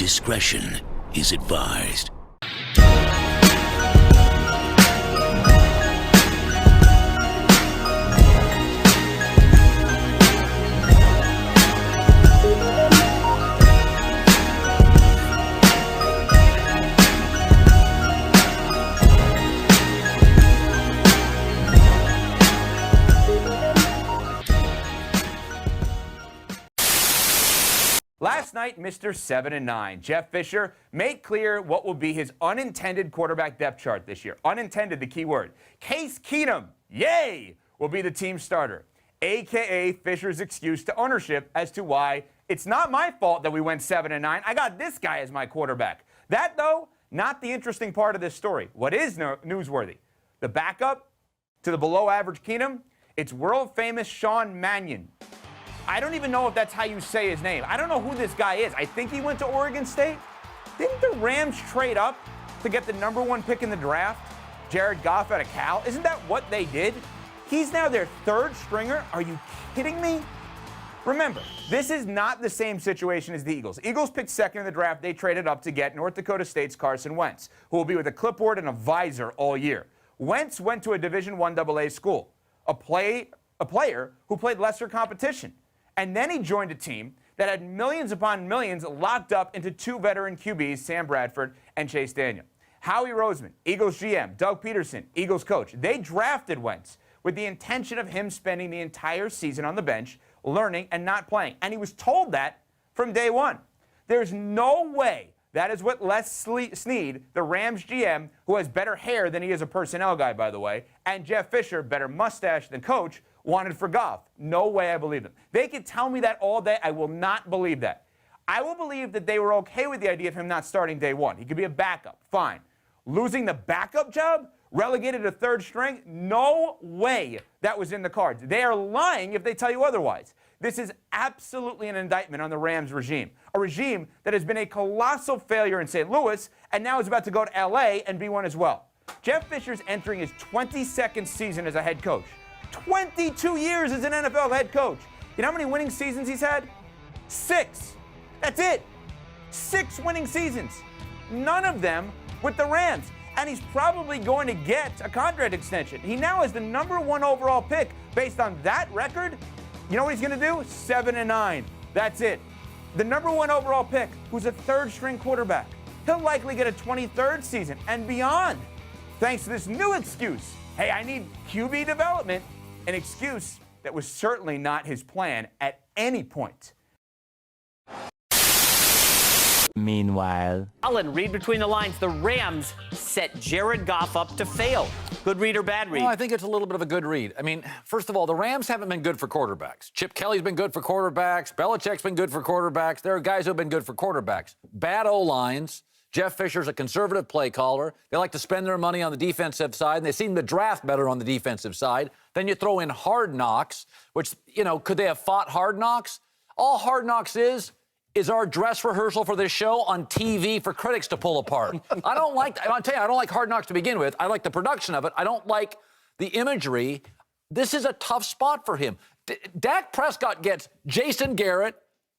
Discretion is advised. Last night, Mr. 7-9, Jeff Fisher, made clear what will be his unintended quarterback depth chart this year. Unintended, the key word. Case Keenum, yay, will be the team starter, a.k.a. Fisher's excuse to ownership as to why it's not my fault that we went 7-9. I got this guy as my quarterback. That, though, not the interesting part of this story. What is newsworthy? The backup to the below-average Keenum, it's world-famous Sean Mannion. I don't even know if that's how you say his name. I don't know who this guy is. I think he went to Oregon State. Didn't the Rams trade up to get the #1 pick in the draft? Jared Goff out of Cal. Isn't that what they did? He's now their third stringer. Are you kidding me? Remember, this is not the same situation as the Eagles. Eagles picked second in the draft. They traded up to get North Dakota State's Carson Wentz, who will be with a clipboard and a visor all year. Wentz went to a Division I AA school, a player who played lesser competition. And then he joined a team that had millions upon millions locked up into two veteran QBs, Sam Bradford and Chase Daniel. Howie Roseman, Eagles GM, Doug Peterson, Eagles coach, they drafted Wentz with the intention of him spending the entire season on the bench, learning and not playing. And he was told that from day one. There's no way that is what Les Snead, the Rams GM, who has better hair than he is a personnel guy, by the way, and Jeff Fisher, better mustache than coach, wanted for Goff. No way I believe them. They could tell me that all day. I will not believe that. I will believe that they were okay with the idea of him not starting day one. He could be a backup. Fine. Losing the backup job? Relegated to third string? No way that was in the cards. They are lying if they tell you otherwise. This is absolutely an indictment on the Rams regime, a regime that has been a colossal failure in St. Louis and now is about to go to L.A. and be one as well. Jeff Fisher's entering his 22nd season as a head coach. 22 years as an NFL head coach. You know how many winning seasons he's had? 6. That's it. 6 winning seasons. None of them with the Rams. And he's probably going to get a contract extension. He now has the #1 overall pick. Based on that record, you know what he's going to do? 7-9. That's it. The #1 overall pick, who's a third-string quarterback. He'll likely get a 23rd season and beyond, thanks to this new excuse. Hey, I need QB development. An excuse that was certainly not his plan at any point. Meanwhile, Alan, read between the lines. The Rams set Jared Goff up to fail. Good read or bad read? Well, I think it's a little bit of a good read. I mean, first of all, the Rams haven't been good for quarterbacks. Chip Kelly's been good for quarterbacks. Belichick's been good for quarterbacks. There are guys who have been good for quarterbacks. Bad O-lines. Jeff Fisher's a conservative play caller. They like to spend their money on the defensive side, and they seem to draft better on the defensive side. Then you throw in Hard Knocks, which, you know, could they have fought Hard Knocks? All Hard Knocks is our dress rehearsal for this show on TV for critics to pull apart. I'll tell you, I don't like Hard Knocks to begin with. I like the production of it. I don't like the imagery. This is a tough spot for him. Dak Prescott gets Jason Garrett,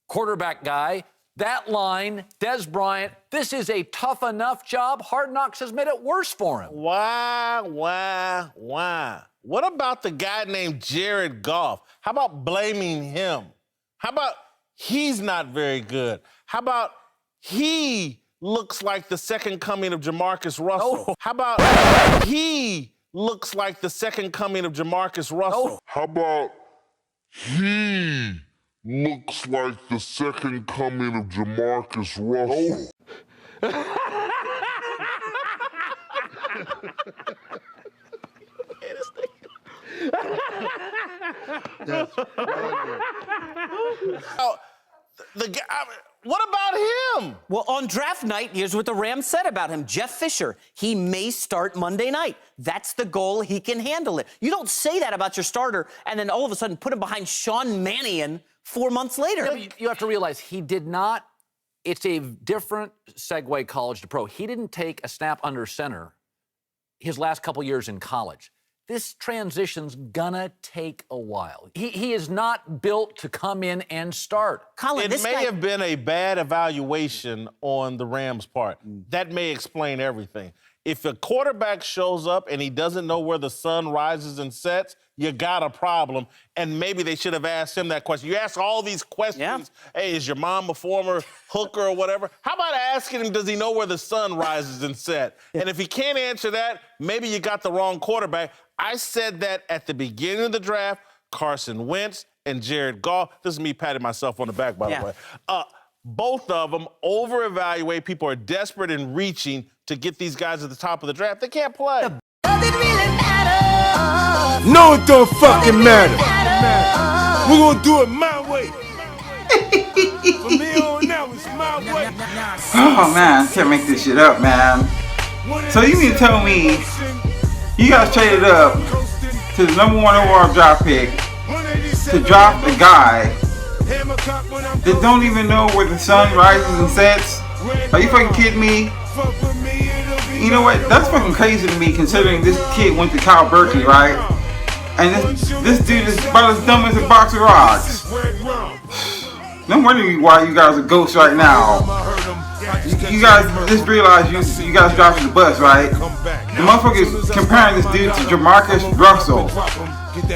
quarterback guy, that line, Des Bryant. This is a tough enough job. Hard Knocks has made it worse for him. Why? What about the guy named Jared Goff? How about blaming him? How about he's not very good? How about he looks like the second coming of Jamarcus Russell? Oh. How about he looks like the second coming of Jamarcus Russell? Oh. How about he looks like the second coming of Jamarcus Russell? What about him? Well, on draft night, here's what the Rams said about him. Jeff Fisher, he may start Monday night. That's the goal. He can handle it. You don't say that about your starter and then all of a sudden put him behind Sean Mannion 4 months later. Yeah, you have to realize he did not. It's a different segue college to pro. He didn't take a snap under center his last couple years in college. this transition's gonna take a while. He is not built to come in and start. Colin, It may have been a bad evaluation on the Rams' part. That may explain everything. If a quarterback shows up and he doesn't know where the sun rises and sets, you got a problem. And maybe they should have asked him that question. You ask all these questions. Yeah. Hey, is your mom a former hooker or whatever? How about asking him, does he know where the sun rises and sets? And if he can't answer that, maybe you got the wrong quarterback. I said that at the beginning of the draft, Carson Wentz and Jared Goff. This is me patting myself on the back, by the way. Both of them over-evaluate. People are desperate and reaching to get these guys at the top of the draft. They can't play. Does it really matter? No, it don't fucking matter. We're gonna do it my way. From here on now, it's my way. Oh man, I can't make this shit up, man. So you mean to tell me you guys traded up to the #1 overall draft pick to drop the guy that don't even know where the sun rises and sets? Are you fucking kidding me? You know what? That's fucking crazy to me, considering this kid went to Cal Berkeley, right? And this dude is about as dumb as a box of rocks. No wonder why you guys are ghosts right now. You guys just realized you guys driving the bus, right? The motherfucker is comparing this dude to Jamarcus Russell.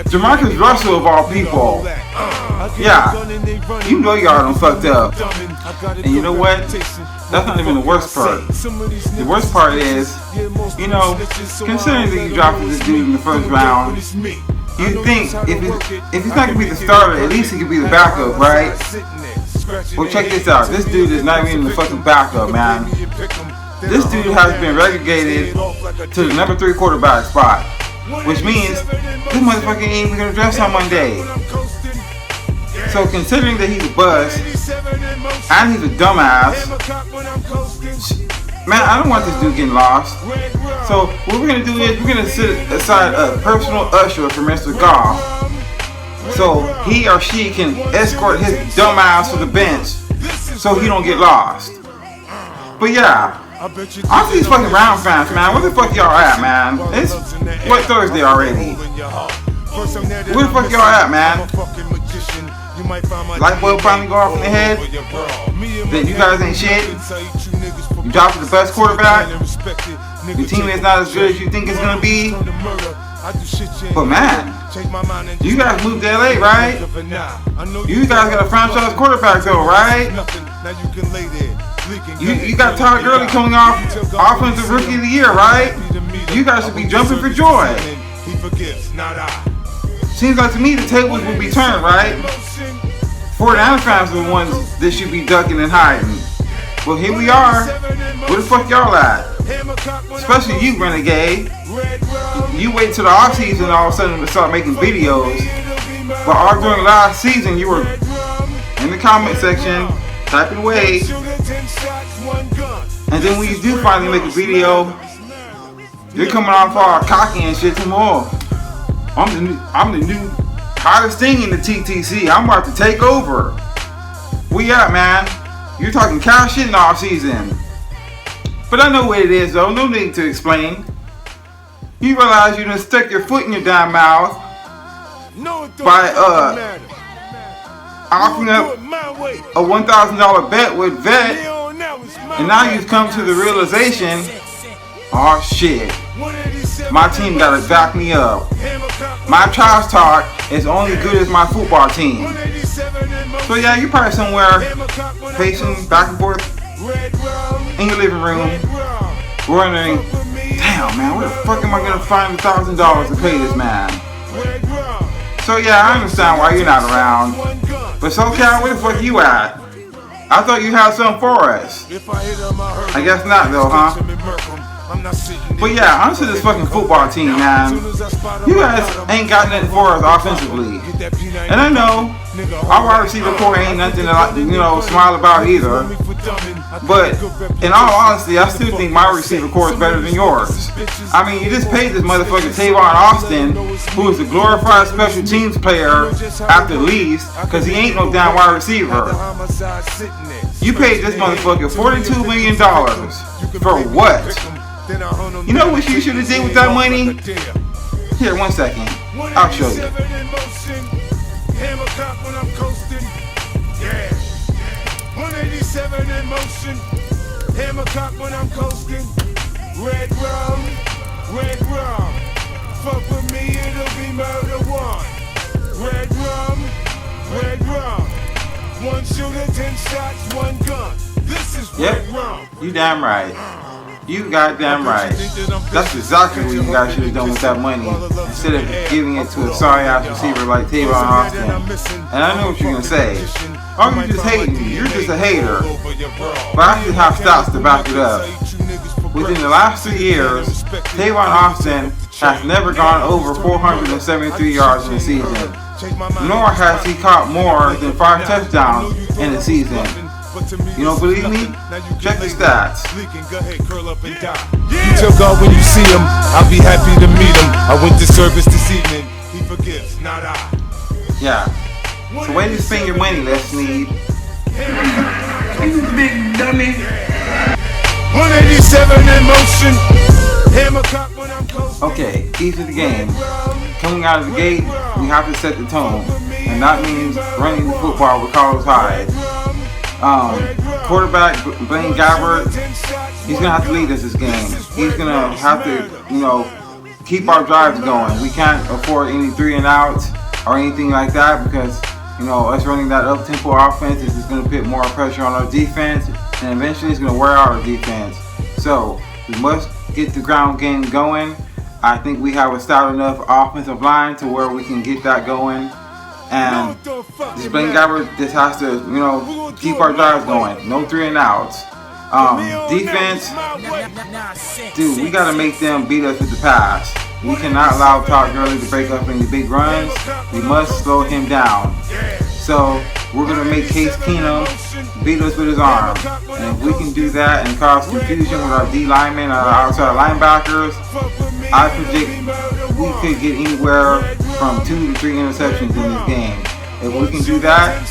Jamarcus Russell of all people. Yeah, you know y'all done fucked up. And you know what? That's not even the worst part. The worst part is, you know, considering that you dropped this dude in the first round, you think if he's not gonna be the starter, at least he could be the backup, right? Well, check this out. This dude is not even the fucking backup, man. This dude has been relegated to the #3 quarterback spot, which means this motherfucker ain't even gonna draft on Monday. So considering that he's a bust and he's a dumbass, man, I don't want this dude getting lost. So what we're gonna do is we're gonna set aside a personal usher for Mr. Goff, so he or she can escort his dumbass to the bench so he don't get lost. But yeah, all these fucking Brown fans, man, where the fuck y'all at, man? It's what, Thursday already? Where the fuck y'all at, man? Light bulb finally go off in the head? Then you guys ain't shit? You dropped the best quarterback? Your team is not as good as you think it's gonna be? But man, you guys moved to LA, right? You guys got a franchise quarterback though, right? You got Todd Gurley coming off Offensive Rookie of the Year, right? You guys should be jumping for joy. Seems like to me the tables would be turned, right? 49ers fans are the ones that should be ducking and hiding. Well, here we are. Where the fuck y'all at? Especially you, Renegade. You wait till the offseason and all of a sudden to start making videos. But all during last season, you were in the comment section, typing away. And then when you do finally make a video, you're coming off all cocky and shit tomorrow. I'm the new hottest thing in the TTC. I'm about to take over. Where you at, man? You're talking cow shit in the off season. But I know what it is though. No need to explain. You realize you done stuck your foot in your damn mouth by offering up a $1,000 bet with Vet, and now you've come to the realization, oh shit, my team gotta back me up. My trash talk is only good as my football team. So yeah, you're probably somewhere pacing back and forth in your living room, wondering, damn man, where the fuck am I gonna find $1,000 to pay this man? So yeah, I understand why you're not around. But SoCal, where the fuck you at? I thought you had something for us. I guess not though, huh? But yeah, onto this fucking football team, man. You guys ain't got nothing for us offensively. And I know our wide receiver core ain't nothing to smile about either. But in all honesty, I still think my receiver core is better than yours. I mean, you just paid this motherfucker Tavon Austin, who is a glorified special teams player at the least, because he ain't no damn wide receiver. You paid this motherfucker $42 million. For what? You know what you should have did with that money? Here, 1 second. I'll show you. Hammer cock when I'm coasting. Yeah. 187 in motion. Hammer cock when I'm coasting. Red rum, red rum. Fuck with me, it'll be murder one. Red rum, red rum. One shooter, 10 shots, one gun. This is red rum. You damn right. You goddamn right. That's exactly what you guys should have done with that money instead of giving it to a sorry ass receiver like Tavon Austin. And I know what you're gonna say. Oh, you're just hating. You're just a hater. But I just have stats to back it up. Within the last 3 years, Tavon Austin has never gone over 473 yards in a season. Nor has he caught more than 5 touchdowns in a season. You don't believe me? Check the stats. You tell God when you see him, I'll be happy to meet him. I went to service this evening. He forgives, not I. Yeah. So where do you spend your money, Les Snead? You big dummy. 187 in motion. Hammer cock when I'm coasting. Okay, key to the game. Coming out of the gate, we have to set the tone. And that means running the football with Carlos Hyde. Quarterback Blaine Gabbert, he's gonna have to lead us this game. He's gonna have to, keep our drives going. We can't afford any 3 and outs or anything like that because, us running that up-tempo offense is just gonna put more pressure on our defense, and eventually it's gonna wear out our defense. So we must get the ground game going. I think we have a stout enough offensive line to where we can get that going. And this Blaine Gabbert just has to, keep our drives going. No 3 and outs. Defense, dude, we gotta make them beat us with the pass. We cannot allow Todd Gurley to break up any big runs. We must slow him down. So we're gonna make Case Keenum beat us with his arm. And if we can do that and cause confusion with our D linemen and our outside linebackers, I predict we could get anywhere from 2 to 3 interceptions in this game. If we can do that,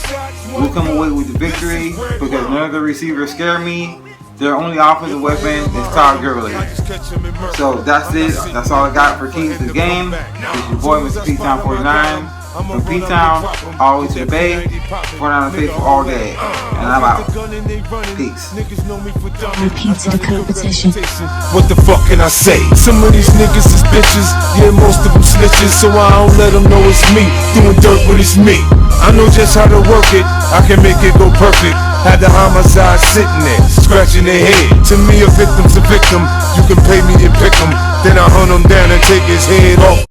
we'll come away with the victory because none of the receivers scare me. Their only offensive weapon is Todd Gurley. So that's it. That's all I got for keys to the game. It's your boy, Mr. P-Town 49. From P-Town, always to the Bay. 49 faithful all day. And I'm out. Peace. Repeat to the competition. What the fuck can I say? Some of these niggas is bitches. Yeah, most of them snitches. So I don't let them know it's me. Doing dirt when it's me. I know just how to work it. I can make it go perfect. Had the homicide sitting there, scratching their head. To me, a victim's a victim. You can pay me and pick him. Then I hunt him down and take his head off.